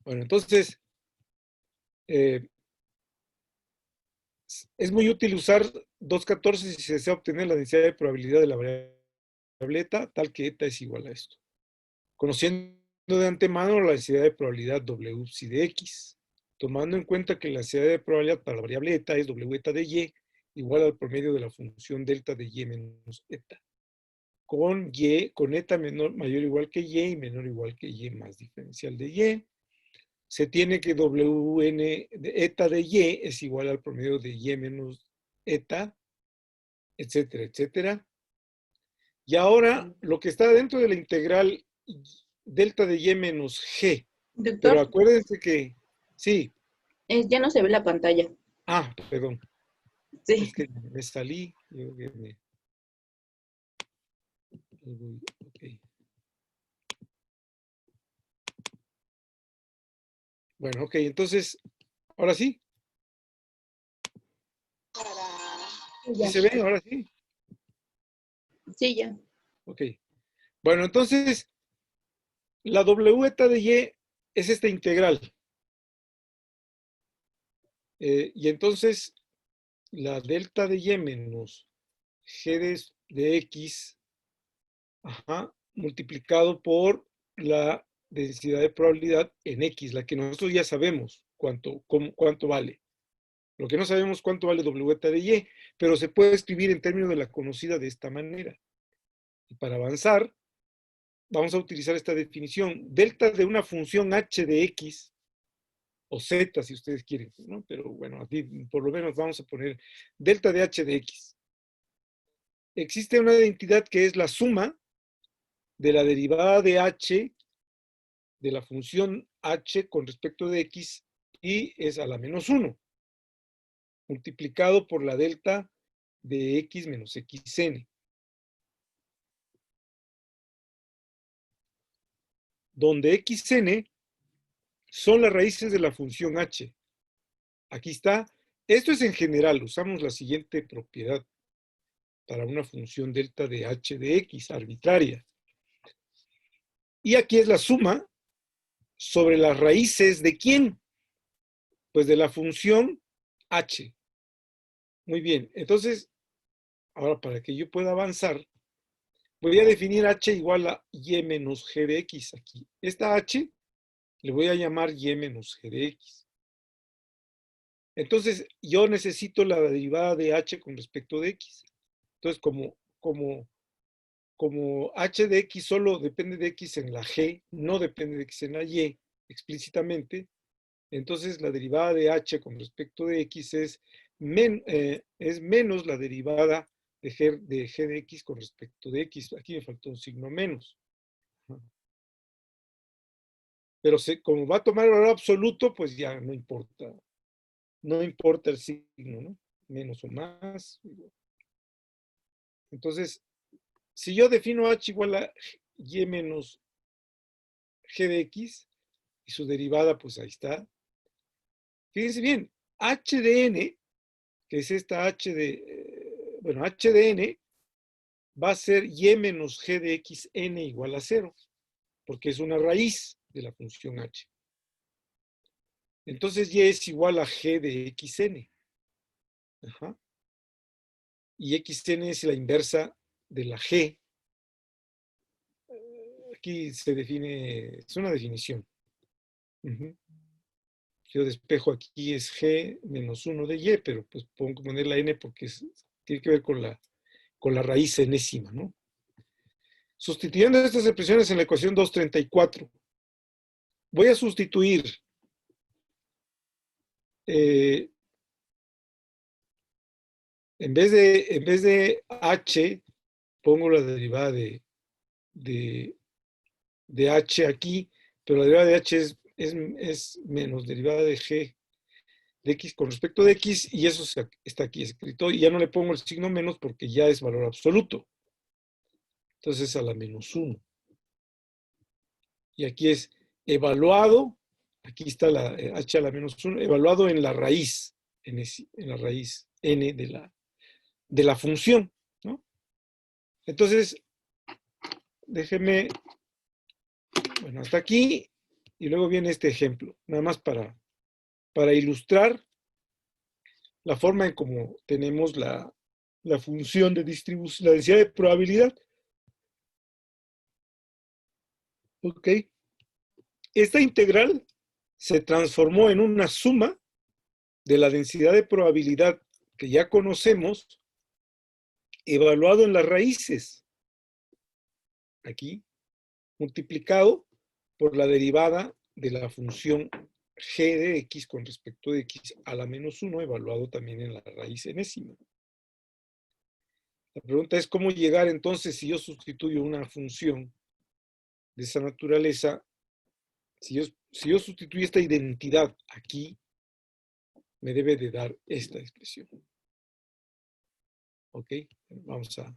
Bueno, entonces, es muy útil usar 2.14 si se desea obtener la densidad de probabilidad de la variable eta, tal que eta es igual a esto. Conociendo de antemano la densidad de probabilidad W psi de X, tomando en cuenta que la densidad de probabilidad para la variable eta es W eta de Y, igual al promedio de la función delta de Y menos eta. Con eta mayor o igual que Y menor o igual que Y más diferencial de Y, se tiene que Wn de eta de Y es igual al promedio de Y menos eta, etcétera, etcétera. Y ahora, lo que está dentro de la integral delta de Y menos G. Pero Doctor, acuérdense que, sí. ya no se ve la pantalla. Perdón. Sí. Es que me salí. Okay. Bueno, ok, entonces, ahora sí. ¿Sí Ya. se ve? Ahora sí. Sí, ya. Ok. Bueno, entonces, la W eta de Y es esta integral. Y entonces, la delta de Y menos G de X, multiplicado por la densidad de probabilidad en X, la que nosotros ya sabemos cuánto vale. Lo que no sabemos cuánto vale W eta de Y, pero se puede escribir en términos de la conocida de esta manera. Y para avanzar, vamos a utilizar esta definición. Delta de una función h de X, o Z si ustedes quieren, ¿no? Pero bueno, aquí por lo menos vamos a poner delta de h de X. Existe una identidad que es la suma de la derivada de h de la función h con respecto de x y es a la menos 1, multiplicado por la delta de x menos xn, donde xn son las raíces de la función h. Aquí está. Esto es en general. Usamos la siguiente propiedad para una función delta de h de x arbitraria. Y aquí es la suma sobre las raíces de ¿quién? Pues de la función h. Muy bien. Entonces, ahora para que yo pueda avanzar, voy a definir h igual a y menos g de x aquí. Esta h le voy a llamar y menos g de x. Entonces, yo necesito la derivada de h con respecto de x. Entonces, como h de x solo depende de x en la g, no depende de x en la y explícitamente, entonces la derivada de h con respecto de x es menos la derivada de g de x con respecto de x. Aquí me faltó un signo menos. Pero como va a tomar el valor absoluto, pues ya no importa. No importa el signo, ¿no? Menos o más. Entonces, si yo defino h igual a y menos g de x, y su derivada, pues ahí está. Fíjense bien, h de n, que es esta h de, bueno, h de n va a ser y menos g de x n igual a 0, porque es una raíz de la función h. Entonces y es igual a g de xn. Ajá. Y xn es la inversa de la g. Aquí se define, es una definición. Yo despejo aquí es g menos 1 de y, pero pues pongo que poner la n porque tiene que ver con la raíz enésima, ¿no? Sustituyendo estas expresiones en la ecuación 234, voy a sustituir en vez de h, pongo la derivada de h aquí, pero la derivada de h es menos derivada de g de x con respecto de x, y eso está aquí escrito, y ya no le pongo el signo menos porque ya es valor absoluto. Entonces a la menos 1. Y aquí es evaluado, aquí está la h a la menos 1, evaluado en la raíz, en la raíz n de la función, ¿no? Entonces, déjeme, bueno, hasta aquí, Y luego viene este ejemplo, nada más para ilustrar la forma en cómo tenemos la función de distribución, la densidad de probabilidad. ¿Ok? Esta integral se transformó en una suma de la densidad de probabilidad que ya conocemos, evaluado en las raíces, aquí, multiplicado por la derivada de la función g de x con respecto de x a la menos 1, evaluado también en la raíz enésima. La pregunta es cómo llegar entonces, si yo sustituyo una función de esa naturaleza, si yo sustituyo esta identidad aquí, me debe de dar esta expresión. ¿Ok? Vamos a...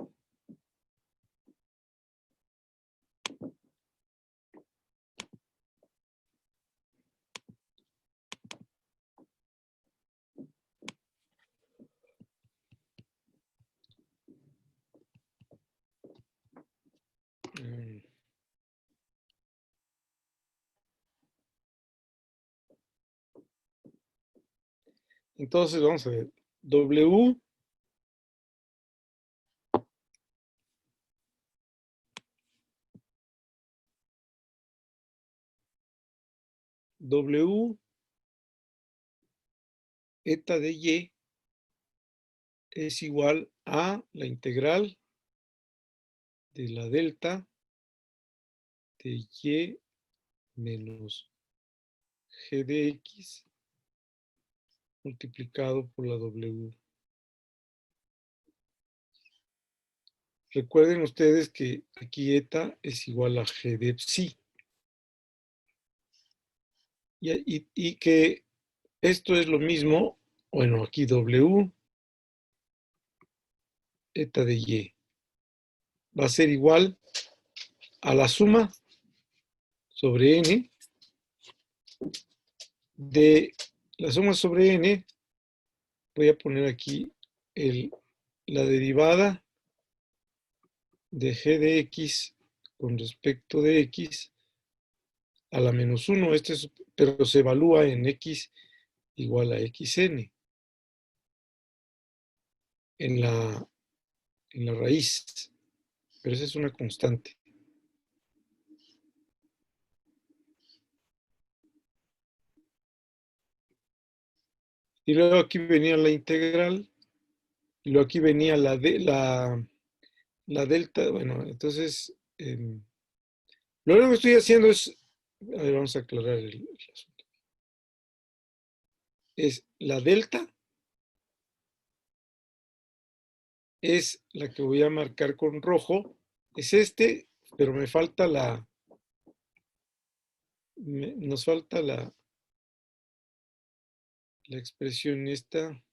Entonces, vamos a ver. W eta de y es igual a la integral de la delta de y menos g de x multiplicado por la w. Recuerden ustedes que aquí eta es igual a g de psi. Y que esto es lo mismo, bueno, aquí w eta de y va a ser igual a la suma sobre n de la suma sobre n, voy a poner aquí la derivada de g de x con respecto de x a la menos 1, pero se evalúa en x igual a xn, en la raíz, pero esa es una constante. Y luego aquí venía la integral, y luego aquí venía la delta, bueno, entonces, lo único que estoy haciendo es, a ver, vamos a aclarar el asunto. Es la delta, es la que voy a marcar con rojo, es pero me falta nos falta la expresión esta.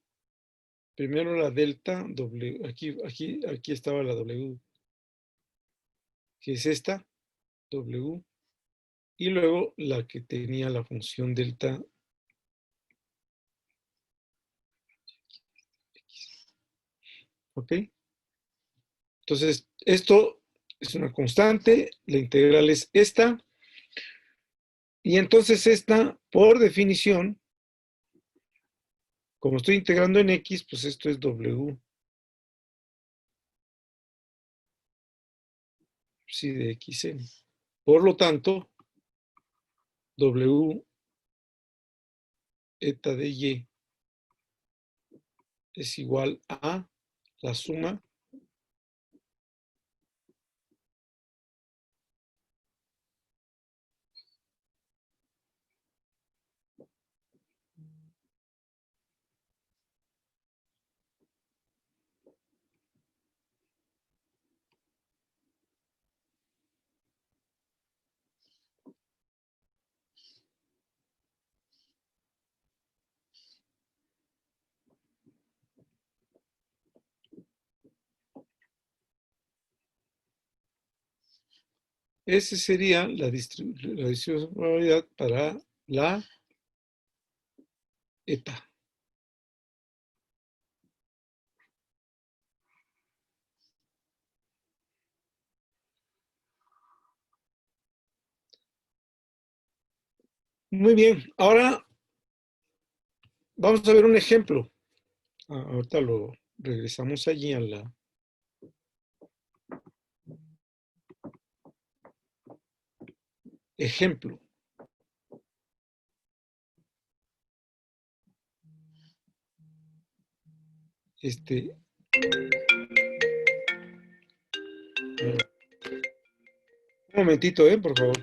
Primero la delta, aquí estaba la W, que es esta, W, y luego la que tenía la función delta. ¿Ok? Entonces, esto es una constante, la integral es esta, y entonces esta, por definición, como estoy integrando en X, pues esto es W, sí, de XN. Por lo tanto, W eta de Y es igual a la suma esa sería la distribución de probabilidad para la eta. Muy bien, ahora vamos a ver un ejemplo. Ahorita lo regresamos allí a la... Ejemplo. Un momentito, por favor.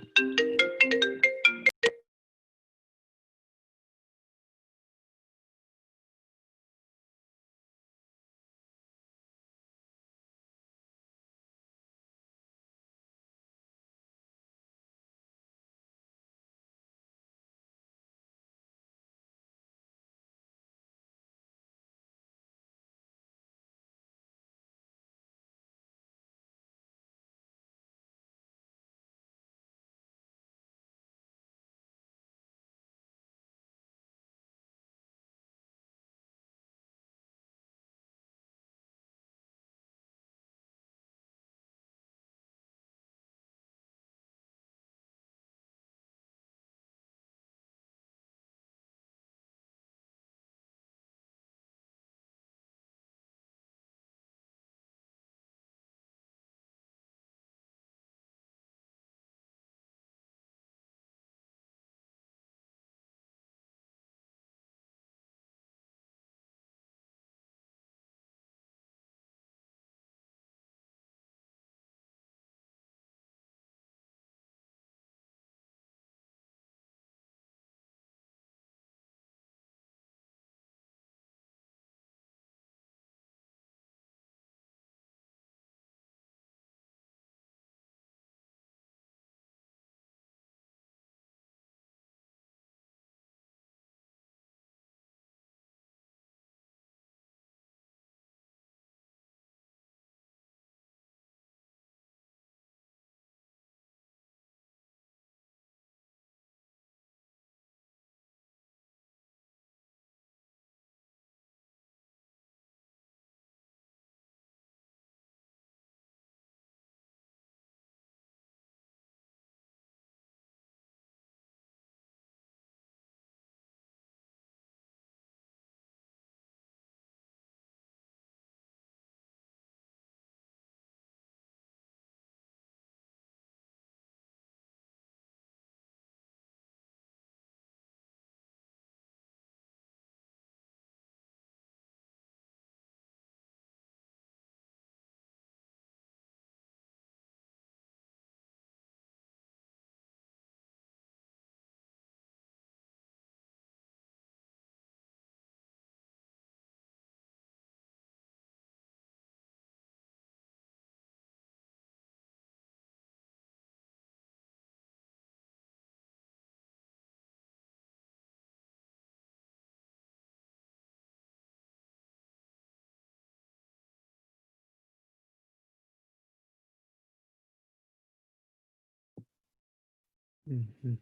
Ujú.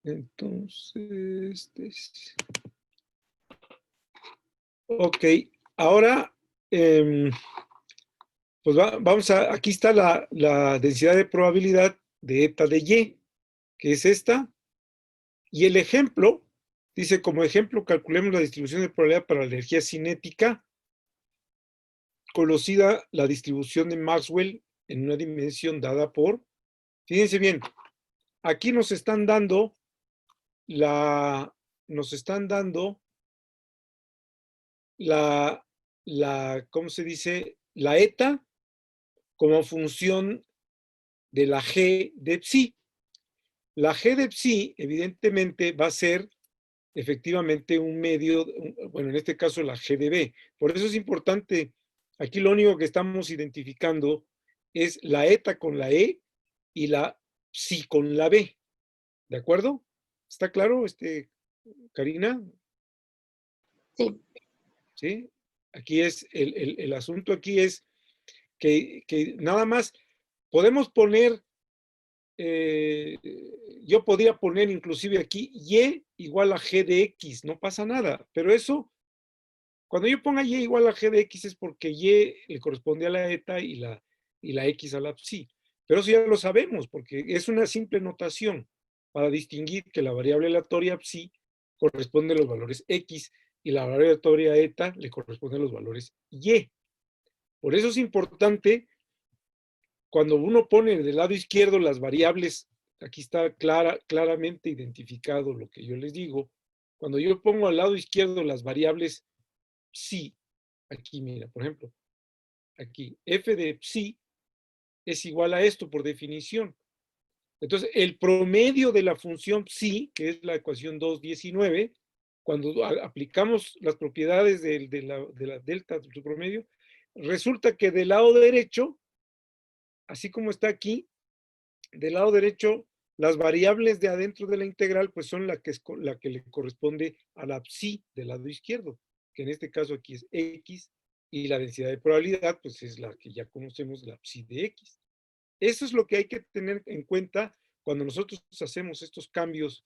Entonces, ok, ahora, pues vamos a, aquí está la densidad de probabilidad de eta de Y, que es esta, y el ejemplo, dice, como ejemplo, calculemos la distribución de probabilidad para la energía cinética, conocida la distribución de Maxwell en una dimensión dada por, fíjense bien, aquí nos están dando nos están dando ¿cómo se dice? La eta como función de la G de psi. La G de psi, evidentemente, va a ser efectivamente un medio, bueno, en este caso la G de B. Por eso es importante, aquí lo único que estamos identificando es la eta con la E y la psi con la B. ¿De acuerdo? ¿Está claro, Karina? Sí. ¿Sí? Aquí es, el asunto aquí es que nada más podemos poner, yo podría poner inclusive aquí Y igual a G de X, no pasa nada, pero eso, cuando yo ponga Y igual a G de X es porque Y le corresponde a la eta y y la X a la psi. Pero eso ya lo sabemos, porque es una simple notación para distinguir que la variable aleatoria psi corresponde a los valores X y la variable aleatoria eta le corresponde a los valores Y. Por eso es importante, cuando uno pone del lado izquierdo las variables, aquí está claramente identificado lo que yo les digo, cuando yo pongo al lado izquierdo las variables psi, aquí mira, por ejemplo, aquí, f de psi es igual a esto por definición. Entonces, el promedio de la función psi, que es la ecuación 2.19, cuando aplicamos las propiedades de la delta de su promedio, resulta que del lado derecho, así como está aquí, del lado derecho, las variables de adentro de la integral, pues son la que le corresponde a la psi del lado izquierdo, que en este caso aquí es x, y la densidad de probabilidad, pues es la que ya conocemos, la psi de x. Eso es lo que hay que tener en cuenta cuando nosotros hacemos estos cambios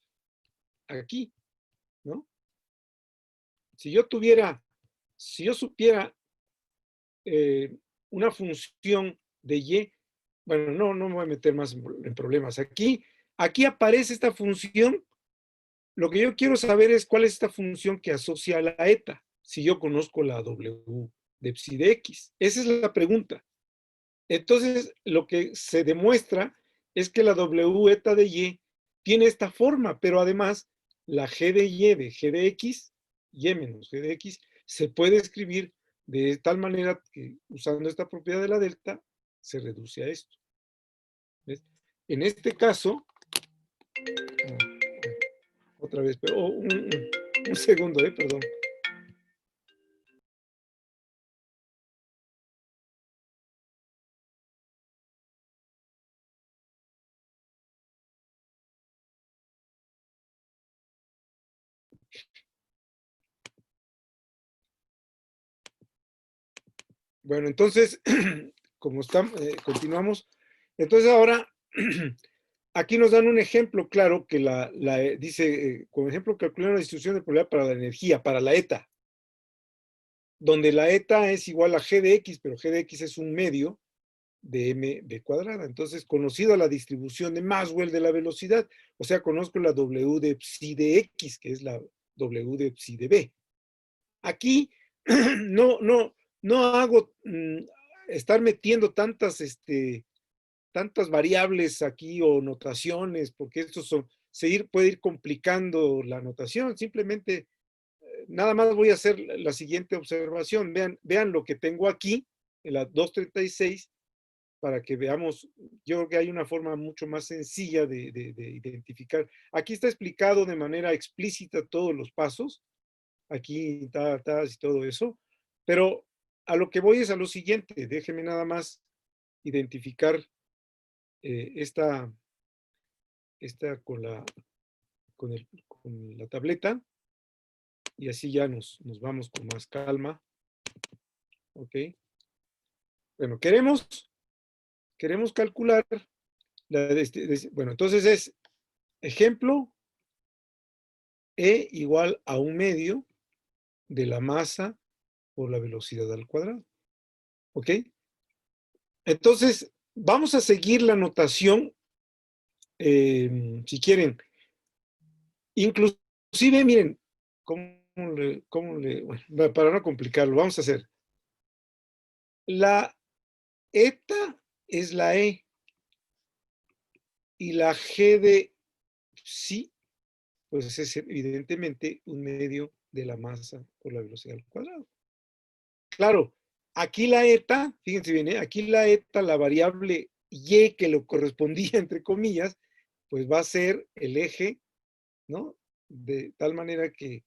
aquí, ¿no? Si yo supiera una función de y, bueno, no me voy a meter más en problemas. Aquí aparece esta función. Lo que yo quiero saber es cuál es esta función que asocia a la eta, si yo conozco la W de psi de x. Esa es la pregunta. Entonces, lo que se demuestra es que la W eta de y tiene esta forma, pero además la G de y de G de x, y menos G de x, se puede escribir de tal manera que usando esta propiedad de la delta, se reduce a esto. ¿Ves? En este caso, otra vez, pero un segundo, perdón. Bueno, entonces, como estamos, continuamos. Entonces ahora, aquí nos dan un ejemplo claro que dice, como ejemplo, calcular una distribución de probabilidad para la energía, para la eta, donde la eta es igual a g de x, pero g de x es un medio de mb cuadrada. Entonces, conocido la distribución de Maxwell de la velocidad, o sea, conozco la w de psi de x, que es la w de psi de b. Aquí no hago estar metiendo tantas variables aquí o notaciones, porque esto puede ir complicando la notación. Simplemente, nada más voy a hacer la siguiente observación. Vean lo que tengo aquí, en la 236, para que veamos. Yo creo que hay una forma mucho más sencilla de identificar. Aquí está explicado de manera explícita todos los pasos. Aquí, y todo eso. Pero a lo que voy es a lo siguiente. Déjenme nada más identificar esta con la tableta, y así ya nos vamos con más calma. Ok. Bueno, queremos calcular bueno, entonces es ejemplo, E igual a un medio de la masa por la velocidad al cuadrado. ¿Ok? Entonces, vamos a seguir la notación, si quieren. Inclusive, miren, bueno, para no complicarlo, vamos a hacer. La eta es la E, y la G de psi, pues es evidentemente un medio de la masa por la velocidad al cuadrado. Claro, aquí la eta, fíjense bien, aquí la eta, la variable y que lo correspondía, entre comillas, pues va a ser el eje, ¿no? De tal manera que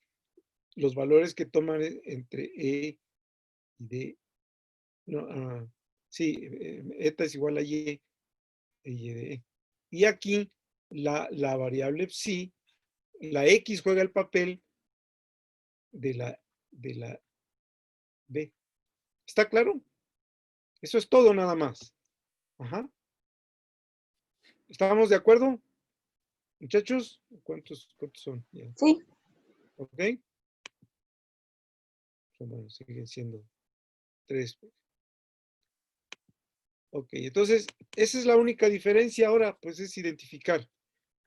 los valores que toman entre E y D, no, sí, eta es igual a Y de E. Y aquí la variable psi, la X juega el papel de la B. ¿Está claro? Eso es todo nada más. Ajá. ¿Estamos de acuerdo, muchachos? ¿Cuántos son? Ya. Sí. ¿Ok? Bueno, siguen siendo 3. Ok, entonces, esa es la única diferencia ahora, pues es identificar.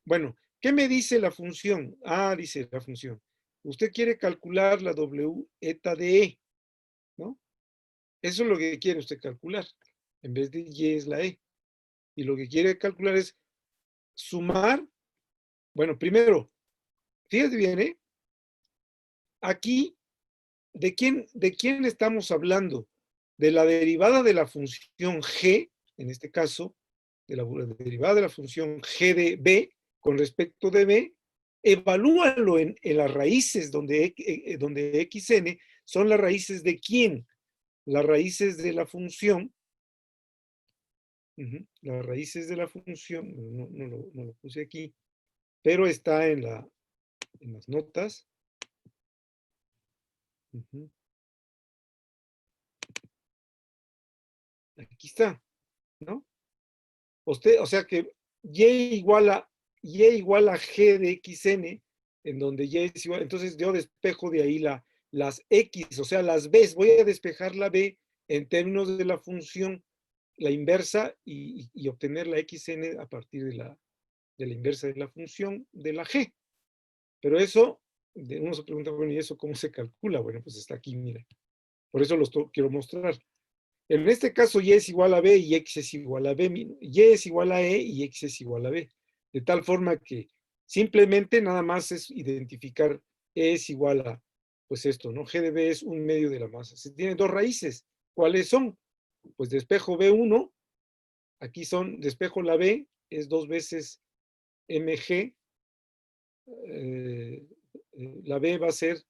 Bueno, ¿qué me dice la función? Ah, dice la función. Usted quiere calcular la W eta de E, ¿no? Eso es lo que quiere usted calcular. En vez de Y es la E. Y lo que quiere calcular es sumar. Bueno, primero, fíjate bien, ¿eh? Aquí, ¿de quién estamos hablando? De la derivada de la función G, en este caso, de la derivada de la función G de B con respecto de B, evalúalo en las raíces donde xn son las raíces de quién, las raíces de la función, las raíces de la función, no lo puse aquí, pero está en las notas. Aquí está, ¿no? O sea que y igual a G de xn, en donde y es igual, entonces yo despejo de ahí las x, o sea, las b's, voy a despejar la b en términos de la función, la inversa, y obtener la xn a partir de la inversa de la función de la g. Pero eso, uno se pregunta, bueno, ¿y eso cómo se calcula? Bueno, pues está aquí, mira. Por eso los quiero mostrar. En este caso, y es igual a b y x es igual a b, y es igual a e y x es igual a b. De tal forma que simplemente nada más es identificar e es igual a, pues esto, ¿no? G de b es un medio de la masa. Se tienen dos raíces. ¿Cuáles son? Pues despejo b1, aquí despejo la b, es 2 veces mg, la b va a ser,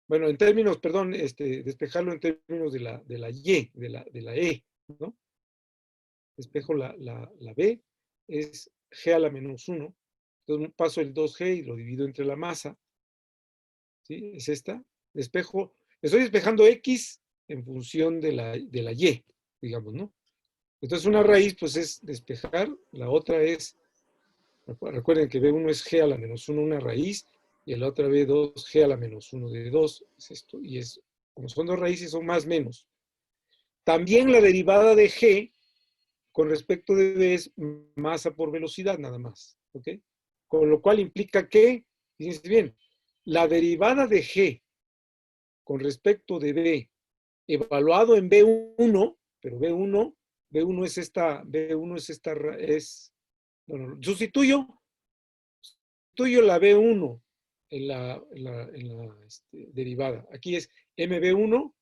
bueno, en términos, perdón, despejarlo en términos de la y, de la e, ¿no? Despejo la B, es G a la menos 1. Entonces paso el 2G y lo divido entre la masa. ¿Sí? Es esta. Despejo, estoy despejando X en función de la Y, digamos, ¿no? Entonces una raíz, pues es despejar, la otra es, recuerden que B1 es G a la menos 1, una raíz, y la otra B2, G a la menos 1 de 2, es esto, y como son dos raíces, son más menos. También la derivada de G con respecto de B es masa por velocidad nada más, ¿ok? Con lo cual implica que, fíjense bien, la derivada de G con respecto de B evaluado en B1, pero B1 es bueno, sustituyo la B1 en la derivada. Aquí es MB1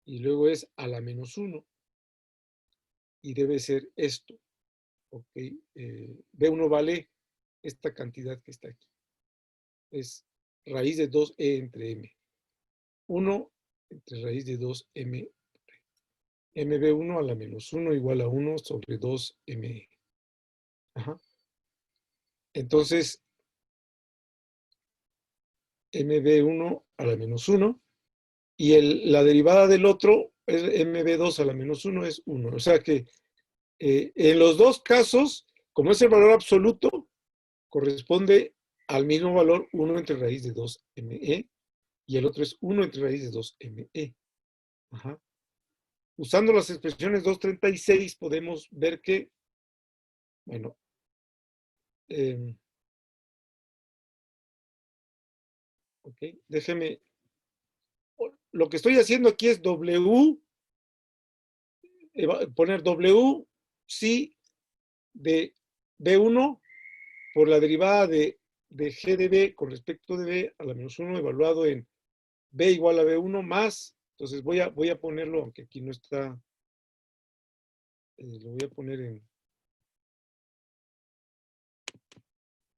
y luego es a la menos 1 y debe ser esto. Ok, B1 vale esta cantidad que está aquí. Es raíz de 2e entre m. 1 entre raíz de 2m. mb1 a la menos 1 igual a 1 sobre 2me. Ajá. Entonces, mb1 a la menos 1 y la derivada del otro es mb2 a la menos 1 es 1. O sea que en los dos casos, como es el valor absoluto, corresponde al mismo valor 1 entre raíz de 2me y el otro es 1 entre raíz de 2me. Ajá. Usando las expresiones 236 podemos ver que, bueno, ok, déjeme, lo que estoy haciendo aquí es poner W, sí, de B1 por la derivada de G de B con respecto de B a la menos 1 evaluado en B igual a B1 más, entonces voy a ponerlo, aunque aquí no está, lo voy a poner en,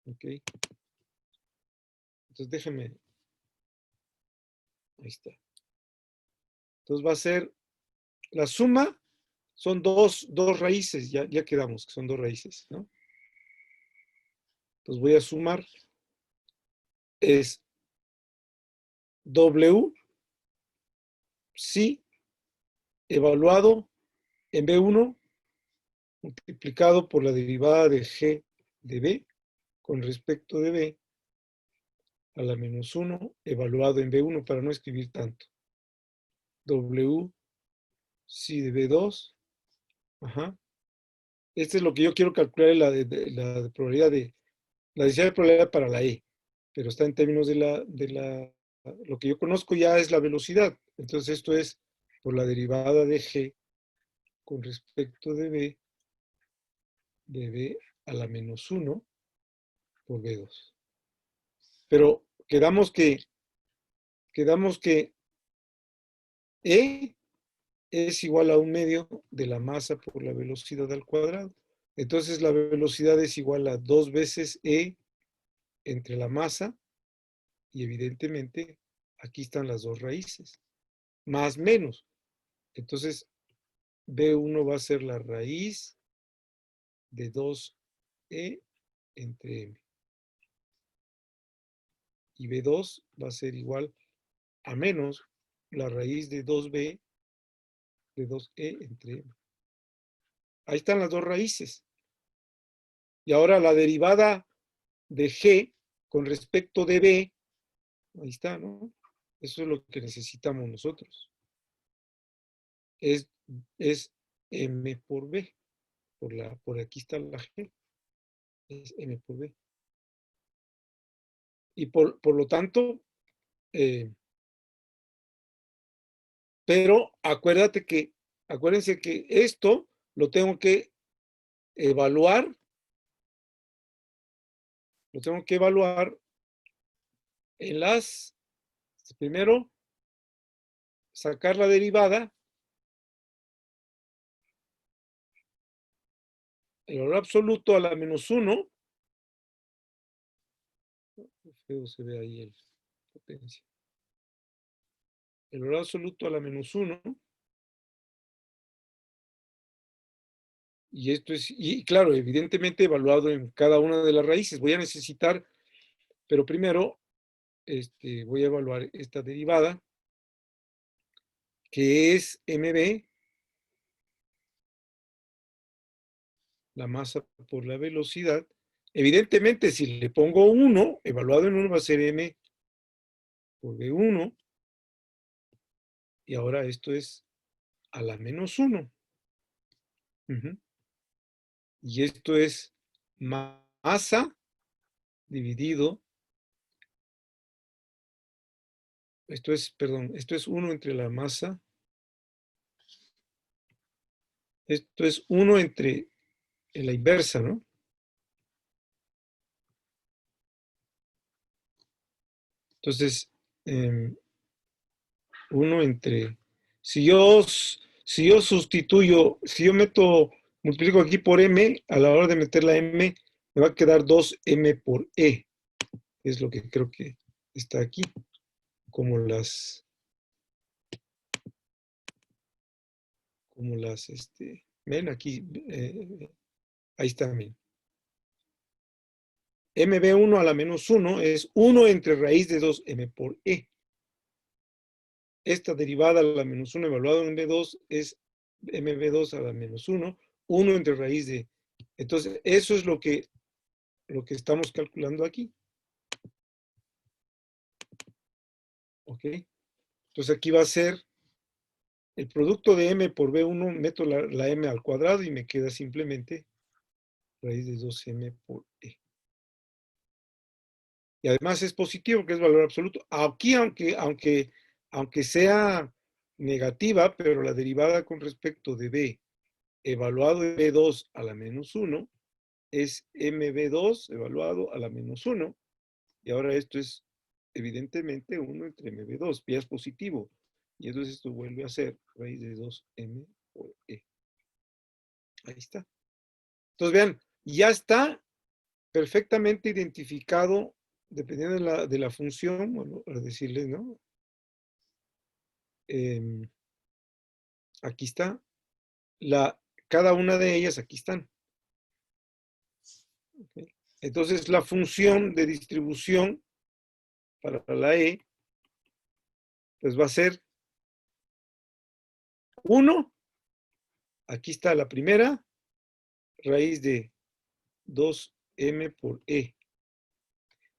ok, entonces déjeme, ahí está. Entonces va a ser la suma, son dos raíces, ya quedamos que son dos raíces, ¿no? Entonces voy a sumar, es W, sí, evaluado en B1, multiplicado por la derivada de G de B con respecto de B a la menos 1, evaluado en B1 para no escribir tanto. W, sí de B2, Ajá. Este es lo que yo quiero calcular, la probabilidad la densidad de probabilidad para la E. Pero está en términos lo que yo conozco ya es la velocidad. Entonces esto es por la derivada de G con respecto de B a la menos 1 por B2. Pero quedamos que E es igual a 1/2 de la masa por la velocidad al cuadrado. Entonces la velocidad es igual a 2 veces E entre la masa y evidentemente aquí están las dos raíces, más menos. Entonces B1 va a ser la raíz de 2E entre M. Y B2 va a ser igual a menos la raíz de 2B de 2E entre M. Ahí están las dos raíces. Y ahora la derivada de G con respecto de B, ahí está, ¿no? Eso es lo que necesitamos nosotros. Es M por B. Por aquí está la G. Es M por B. Y por lo tanto, pero acuérdense que esto lo tengo que evaluar, en primero, sacar la derivada, el valor absoluto a la menos 1, feo se ve ahí el potencia, el valor absoluto a la menos 1, y esto es, y claro, evidentemente evaluado en cada una de las raíces. Voy a necesitar, pero primero voy a evaluar esta derivada, que es mb, la masa por la velocidad. Evidentemente, si le pongo 1, evaluado en 1 va a ser m por b1, y ahora esto es a la menos 1. Y esto es masa dividido, esto es 1 entre la masa, esto es 1 entre la inversa, ¿no? Entonces, 1 entre, si yo sustituyo, si yo multiplico aquí por m, a la hora de meter la m, me va a quedar 2m por e, es lo que creo que está aquí, como ven aquí, ahí está, miren. mb1 a la menos 1 es 1 entre raíz de 2m por e. Esta derivada a la menos 1 evaluado en b2 es mb2 a la menos 1, 1 entre raíz de. Entonces, eso es lo que estamos calculando aquí. ¿Ok? Entonces, aquí va a ser el producto de m por b1, meto la m al cuadrado y me queda simplemente raíz de 2m por e. Y además es positivo, que es valor absoluto. Aquí, aunque sea negativa, pero la derivada con respecto de b evaluado en b2 a la menos 1 es mb2 evaluado a la menos 1. Y ahora esto es evidentemente 1 entre mb2, ya es positivo. Y entonces esto vuelve a ser raíz de 2m por e. Ahí está. Entonces vean, ya está perfectamente identificado, dependiendo de la función, bueno, a decirles, ¿no? Aquí está. Cada una de ellas, aquí están. ¿Okay? Entonces, la función de distribución para la E, pues va a ser 1. Aquí está la primera, raíz de 2m por e,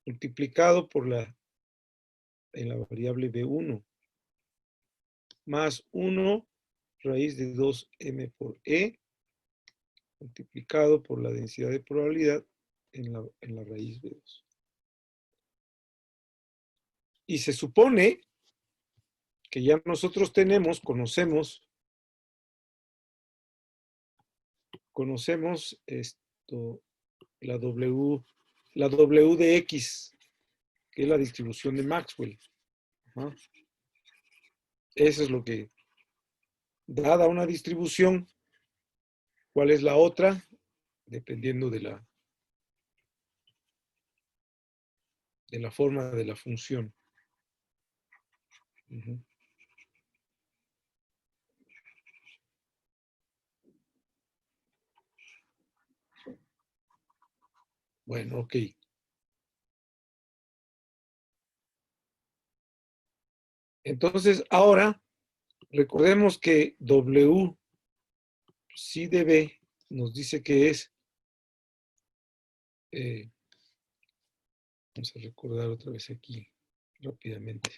multiplicado en la variable b1, más 1 raíz de 2m por e, multiplicado por la densidad de probabilidad en la raíz B2. Y se supone que ya nosotros conocemos esto, la W de X, que es la distribución de Maxwell. Ajá. Eso es lo que, dada una distribución, ¿cuál es la otra? Dependiendo de la forma de la función. Uh-huh. Bueno, ok. Entonces, ahora, recordemos que W psi de B nos dice que es, vamos a recordar otra vez aquí rápidamente.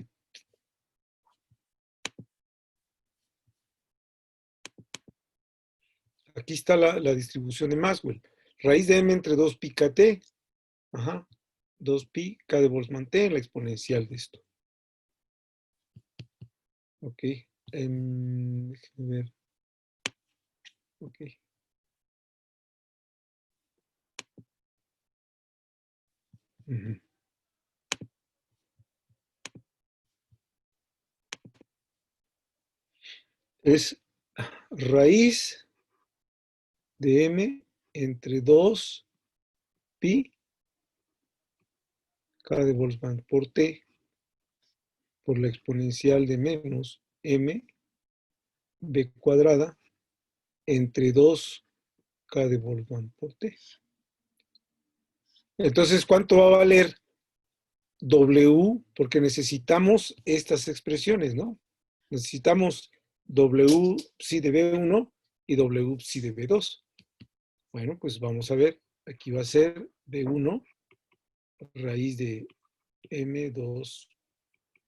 Aquí está la distribución de Maxwell. Raíz de M entre 2 pi kt. Ajá. 2 pi k de Boltzmann T en la exponencial de esto. Ok. Déjenme ver. Ok. Uh-huh. Es raíz de M entre 2 pi k de Boltzmann por T por la exponencial de menos M B cuadrada entre 2 k de Boltzmann por T. Entonces, ¿cuánto va a valer W? Porque necesitamos estas expresiones, ¿no? Necesitamos W psi de B1 y W psi de B2. Bueno, pues vamos a ver. Aquí va a ser B1 raíz de M2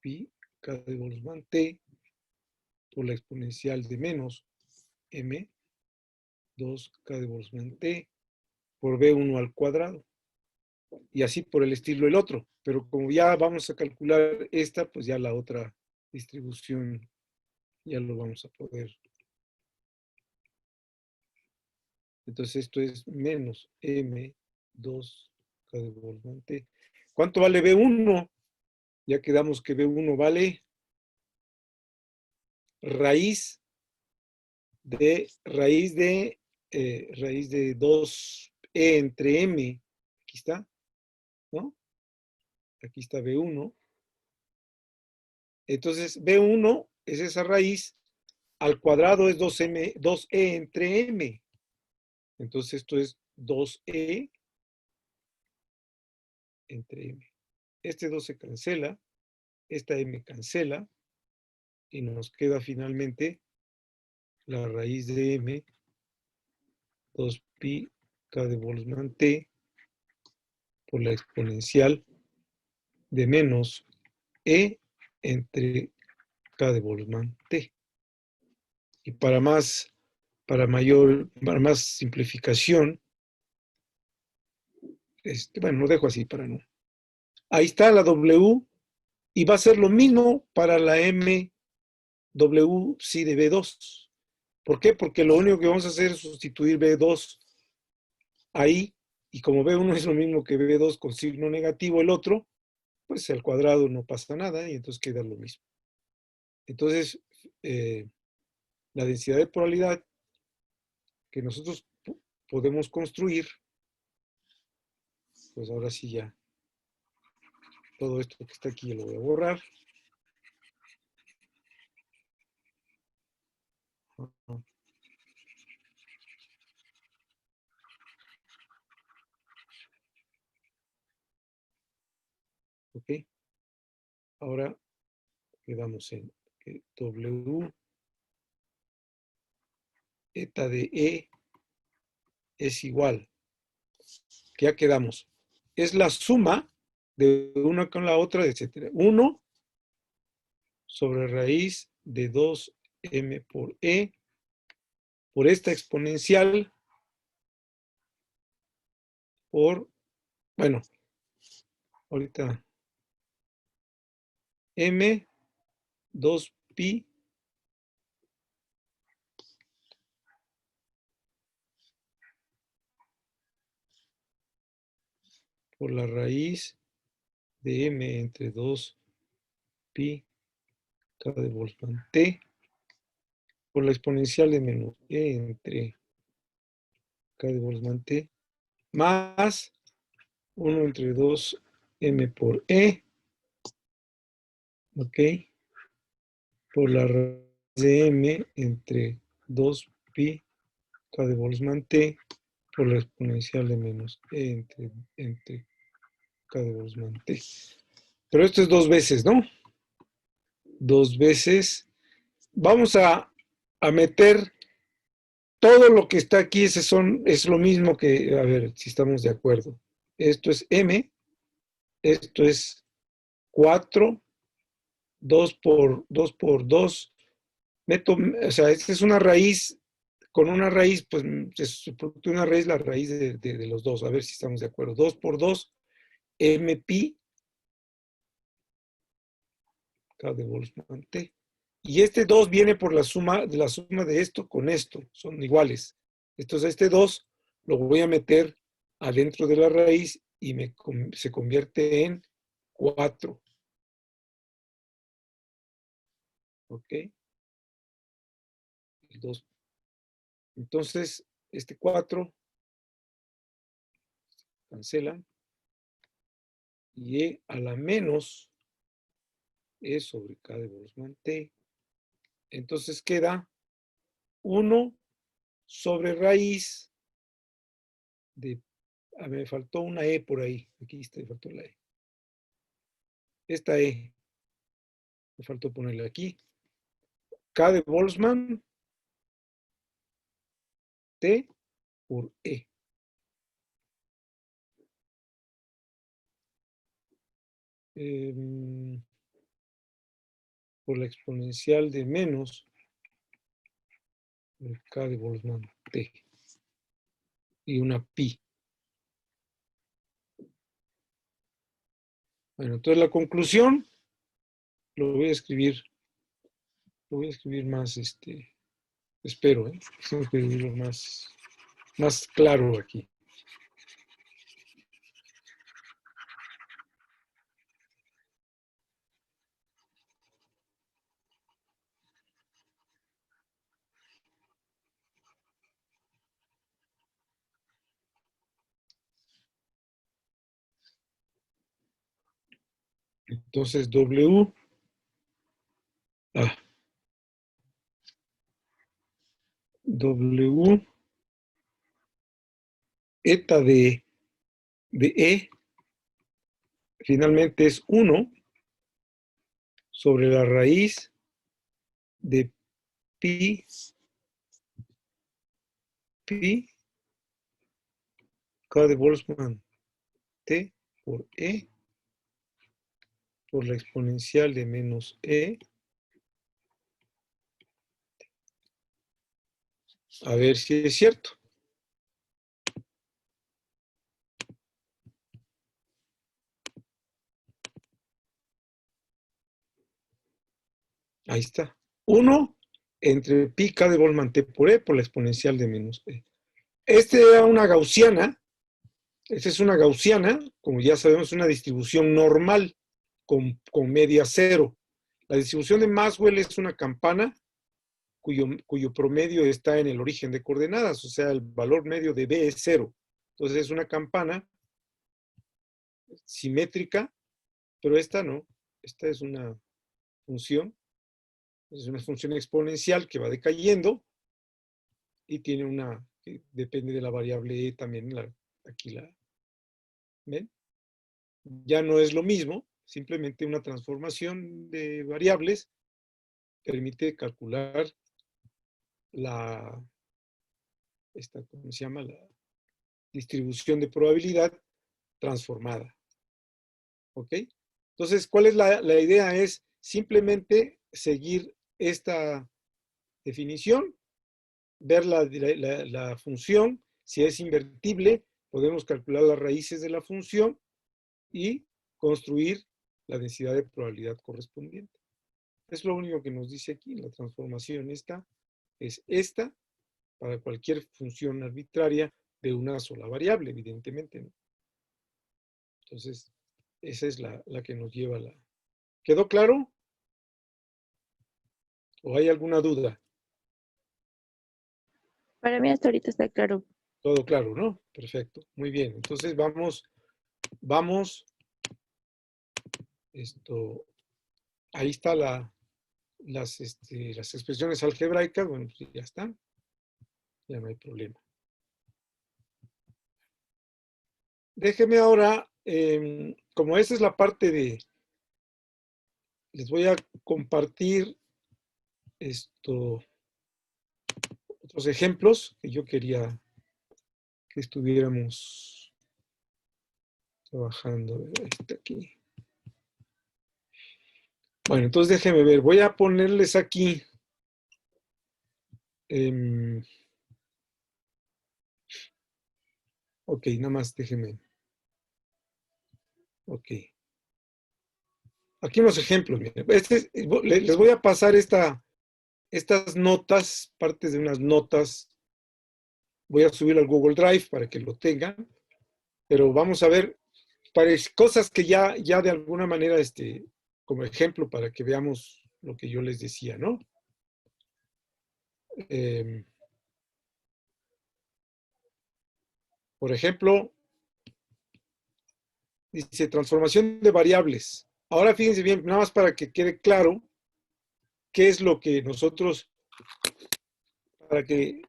pi k de Boltzmann T por la exponencial de menos M 2k de Boltzmann T por B1 al cuadrado. Y así por el estilo el otro. Pero como ya vamos a calcular esta, pues ya la otra distribución ya lo vamos a poder. Entonces esto es menos M2k de Boltzmann T. ¿Cuánto vale B1? Ya quedamos que B1 vale raíz de 2E entre M. Aquí está, ¿no? Aquí está B1. Entonces B1 es esa raíz, al cuadrado es 2E entre M. Entonces esto es 2E entre M. Este 2 se cancela, esta M cancela, y nos queda finalmente la raíz de M, 2 pi k de Boltzmann T, por la exponencial de menos E entre k de Boltzmann T. Y para más simplificación, bueno, lo dejo así para no. Ahí está la W, y va a ser lo mismo para la M W psi de B2. ¿Por qué? Porque lo único que vamos a hacer es sustituir B2 ahí, y como B1 es lo mismo que B2 con signo negativo el otro, pues al cuadrado no pasa nada y entonces queda lo mismo. Entonces, la densidad de probabilidad que nosotros podemos construir, pues ahora sí ya, todo esto que está aquí lo voy a borrar. Ok. Ahora quedamos en W eta de E es igual, que ya quedamos, es la suma de una con la otra, etcétera. 1 sobre raíz de 2m por E por esta exponencial por, bueno, ahorita m 2pi por la raíz de m entre 2pi k de Boltzmann t por la exponencial de menos e entre k de Boltzmann t más 1 entre 2m por e, ¿ok? Por la raíz de m entre 2pi k de Boltzmann t por la exponencial de menos e entre k de Boltzmann t. Pero esto es 2 veces, ¿no? 2 veces. Vamos a meter todo lo que está aquí, es lo mismo que, a ver si estamos de acuerdo. Esto es m, esto es 4, 2 por 2. Meto, o sea, esta es una raíz, con una raíz, pues es una raíz, la raíz de los dos, a ver si estamos de acuerdo. 2 por 2, m pi, k de Boltzmann t. Y este 2 viene por la suma de esto con esto, son iguales. Entonces este 2 lo voy a meter adentro de la raíz y se convierte en 4. ¿Ok? El 2. Entonces, este 4 cancela y e a la menos e sobre k de Boltzmann t. Entonces queda 1 sobre raíz de... A ver, me faltó una e por ahí. Aquí está, me faltó la e. Esta e. Me faltó ponerla aquí. K de Boltzmann t por e. Por la exponencial de menos k de Boltzmann t y una pi. Bueno, entonces la conclusión lo voy a escribir más, espero, voy a escribirlo más claro aquí. Entonces W eta de E finalmente es 1 sobre la raíz de pi k de Boltzmann t por E por la exponencial de menos E. A ver si es cierto. Ahí está. 1 entre pi k de Boltzmann t por E por la exponencial de menos E. Esta era una gaussiana. Esta es una gaussiana, como ya sabemos, una distribución normal con media cero. La distribución de Maxwell es una campana cuyo promedio está en el origen de coordenadas, o sea, el valor medio de B es 0. Entonces es una campana simétrica, pero esta no. Esta es una función exponencial que va decayendo y tiene que depende de la variable E también. Aquí ¿ven? Ya no es lo mismo, simplemente una transformación de variables permite calcular ¿cómo se llama? La distribución de probabilidad transformada. ¿Ok? Entonces, ¿cuál es la idea? Es simplemente seguir esta definición, ver la función, si es invertible, podemos calcular las raíces de la función y construir la densidad de probabilidad correspondiente. Es lo único que nos dice aquí. La transformación esta es esta para cualquier función arbitraria de una sola variable, evidentemente, ¿no? Entonces, esa es la que nos lleva a la... ¿Quedó claro? ¿O hay alguna duda? Para mí hasta ahorita está claro. Todo claro, ¿no? Perfecto. Muy bien. Entonces vamos, ahí está las expresiones algebraicas. Bueno, pues ya están. Ya no hay problema. Déjeme ahora, como esa es la parte de, les voy a compartir otros ejemplos que yo quería que estuviéramos trabajando. Este aquí. Bueno, entonces déjenme ver. Voy a ponerles aquí. Ok, nada más déjenme. Ok. Aquí unos ejemplos. Miren. Les voy a pasar estas notas, partes de unas notas. Voy a subir al Google Drive para que lo tengan. Pero vamos a ver cosas que ya de alguna manera, como ejemplo para que veamos lo que yo les decía, ¿no? Por ejemplo, dice transformación de variables. Ahora fíjense bien, nada más para que quede claro qué es lo que nosotros, para que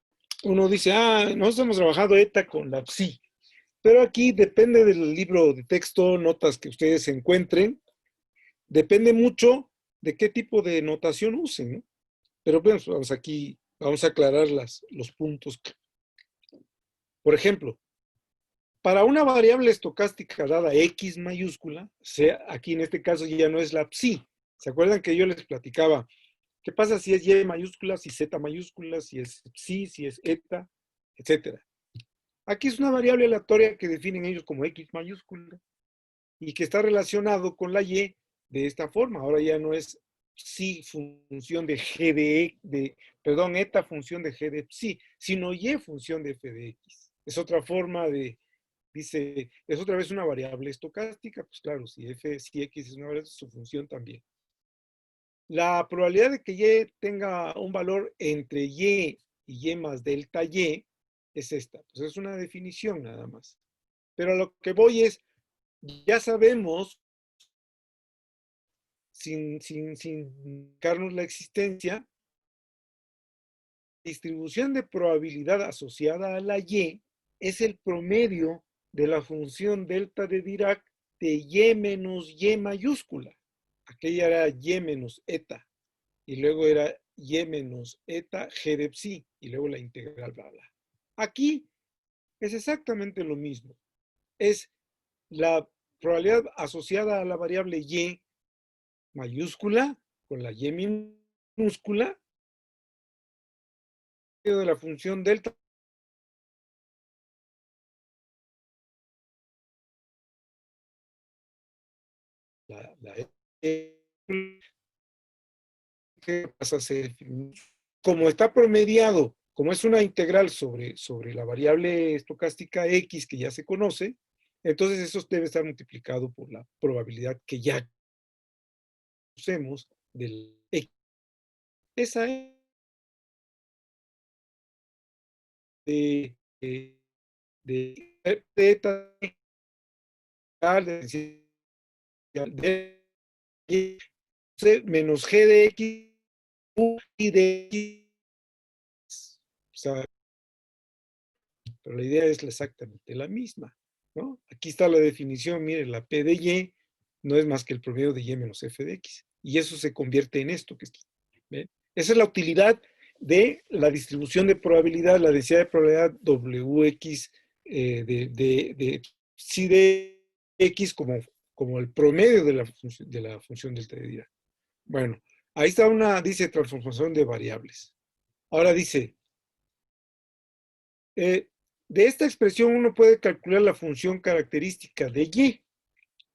uno dice, nosotros hemos trabajado ETA con la PSI, pero aquí depende del libro de texto, notas que ustedes encuentren, depende mucho de qué tipo de notación usen, ¿no? Pero bueno, vamos aquí, vamos a aclarar los puntos. Por ejemplo, para una variable estocástica dada X mayúscula, aquí en este caso ya no es la psi. ¿Se acuerdan que yo les platicaba? ¿Qué pasa si es Y mayúscula, si Z mayúscula, si es psi, si es eta, etcétera? Aquí es una variable aleatoria que definen ellos como X mayúscula y que está relacionado con la Y de esta forma. Ahora ya no es psi función de G perdón, eta función de G de psi, sino Y función de F de X. Es otra forma de, dice, es otra vez una variable estocástica, pues claro, si X es una variable, su función también. La probabilidad de que Y tenga un valor entre Y y Y más delta Y es esta. Pues es una definición nada más. Pero a lo que voy es, ya sabemos, sin indicarnos la existencia, distribución de probabilidad asociada a la Y es el promedio de la función delta de Dirac de Y menos Y mayúscula. Aquella era Y menos eta. Y luego era Y menos eta G de psi. Y luego la integral, bla, bla. Aquí es exactamente lo mismo. Es la probabilidad asociada a la variable Y mayúscula con la Y minúscula de la función delta. La pasa a ser, como está promediado, como es una integral sobre la variable estocástica X que ya se conoce, entonces eso debe estar multiplicado por la probabilidad que ya conocemos del X. Esa es de beta de menos G de X y de X. O sea, pero la idea es exactamente la misma, ¿no? Aquí está la definición, mire, la P de Y no es más que el promedio de Y menos F de X. Y eso se convierte en esto. ¿Ven? Esa es la utilidad de la distribución de probabilidad, la densidad de probabilidad WX de psi de X como el promedio de la función delta de Dirac. Bueno, ahí está dice transformación de variables. Ahora dice, de esta expresión uno puede calcular la función característica de y.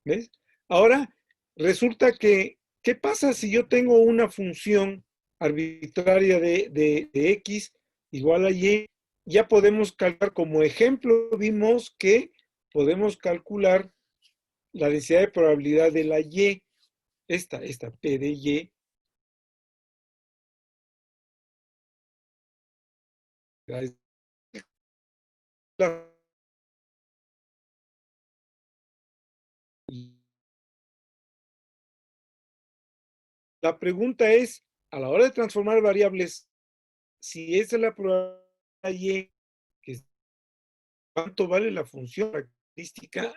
¿Ves? Ahora, resulta que, ¿qué pasa si yo tengo una función arbitraria de x igual a y? Ya podemos calcular, como ejemplo, vimos que podemos calcular la densidad de probabilidad de la y, esta P de y, la, la pregunta es, a la hora de transformar variables, si esa es la probabilidad de y, que ¿cuánto vale la función característica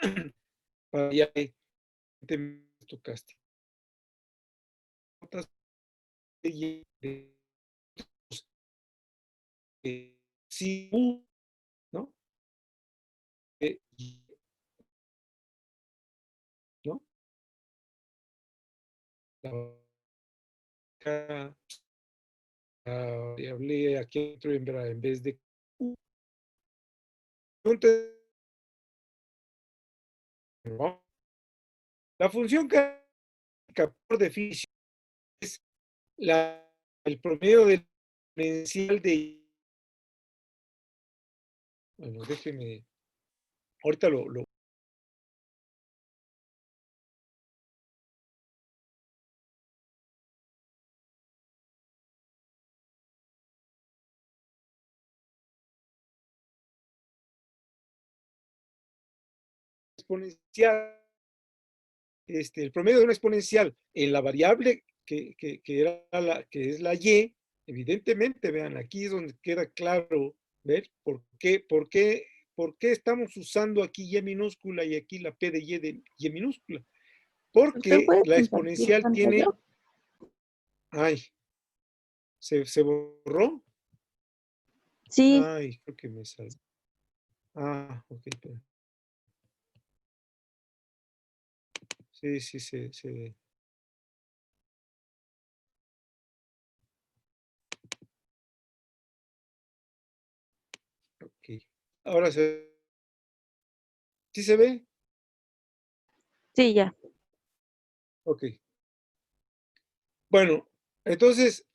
para y estocástica? Si U, ¿no? ¿No? La variable aquí en vez de Q. Entonces, ¿no? La función característica por definición es el promedio del exponencial de. Bueno, déjeme. Ahorita lo exponencial, el promedio de una exponencial en la variable que es la y, evidentemente, vean, aquí es donde queda claro, ver, por qué estamos usando aquí y minúscula y aquí la p de y minúscula. ¿Usted Porque puede la compartir exponencial pantalla? tiene, ay, ¿se borró? Sí, Ay, creo que me salió. Ah, ok, pero, sí, sí, ok. Ahora ¿sí se ve? sí, ya. Ok. Bueno, entonces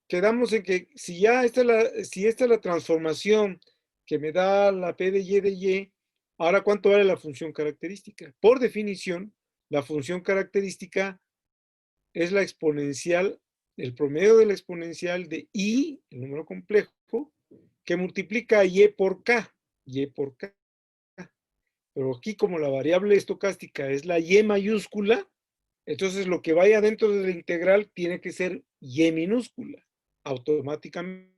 quedamos en que si esta es la transformación que me da la P de Y, ahora ¿cuánto vale la función característica? Por definición, la función característica es la exponencial, el promedio de la exponencial de I, el número complejo, que multiplica Y por K. Y por K. Pero aquí como la variable estocástica es la Y mayúscula, entonces lo que vaya dentro de la integral tiene que ser Y minúscula, automáticamente.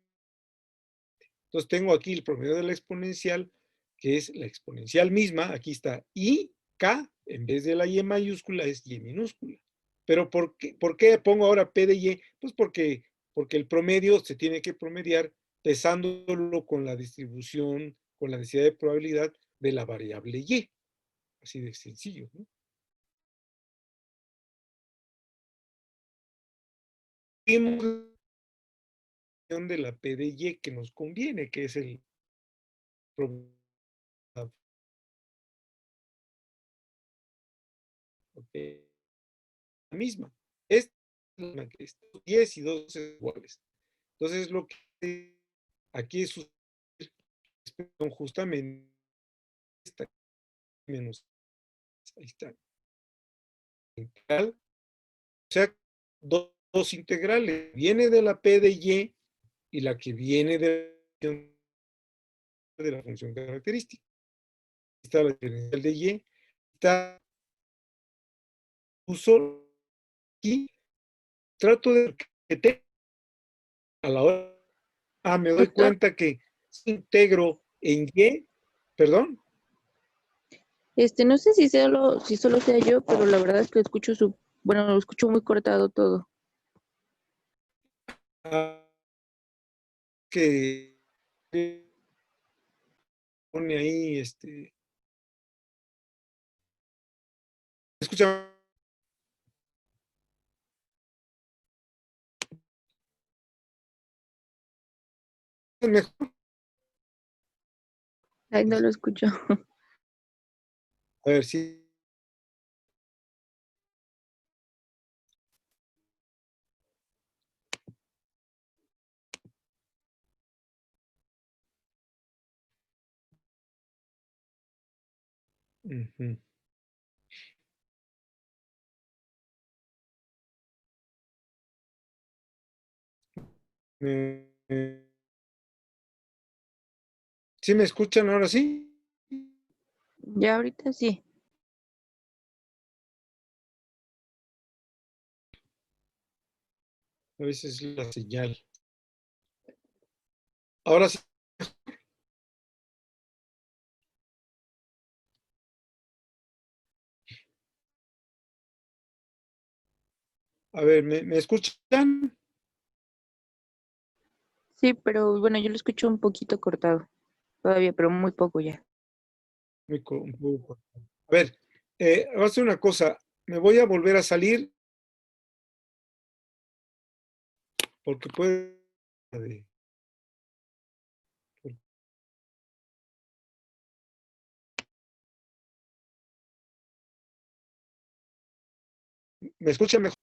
Entonces tengo aquí el promedio de la exponencial, que es la exponencial misma, aquí está I, K, en vez de la Y mayúscula es Y minúscula. Pero ¿por qué pongo ahora P de Y? Pues porque el promedio se tiene que promediar pesándolo con la distribución, con la densidad de probabilidad de la variable Y. Así de sencillo, ¿no? De la P de Y que nos conviene, que es el problema misma. Es la que es 10 y 12 iguales. Entonces, lo que aquí es justamente esta menos, ahí está, integral, o sea, dos integrales, viene de la P de y la que viene de la función característica. Está la diferencial de Y, está uso aquí, trato de que te, a la hora, me doy Doctor, cuenta que integro en Y, perdón, no sé si solo sea yo, pero la verdad es que bueno, lo escucho muy cortado todo. que pone ahí, escucha mejor. Ay, no lo escucho. A ver, sí. Ujú. Me- ¿Sí me escuchan ahora sí? Ya ahorita sí. A veces la señal. Ahora sí. A ver, ¿me escuchan? Sí, pero bueno, yo lo escucho un poquito cortado todavía, pero muy poco ya. Un poco. A ver, voy a hacer una cosa. Me voy a volver a salir porque puede. ¿Me escuchan mejor?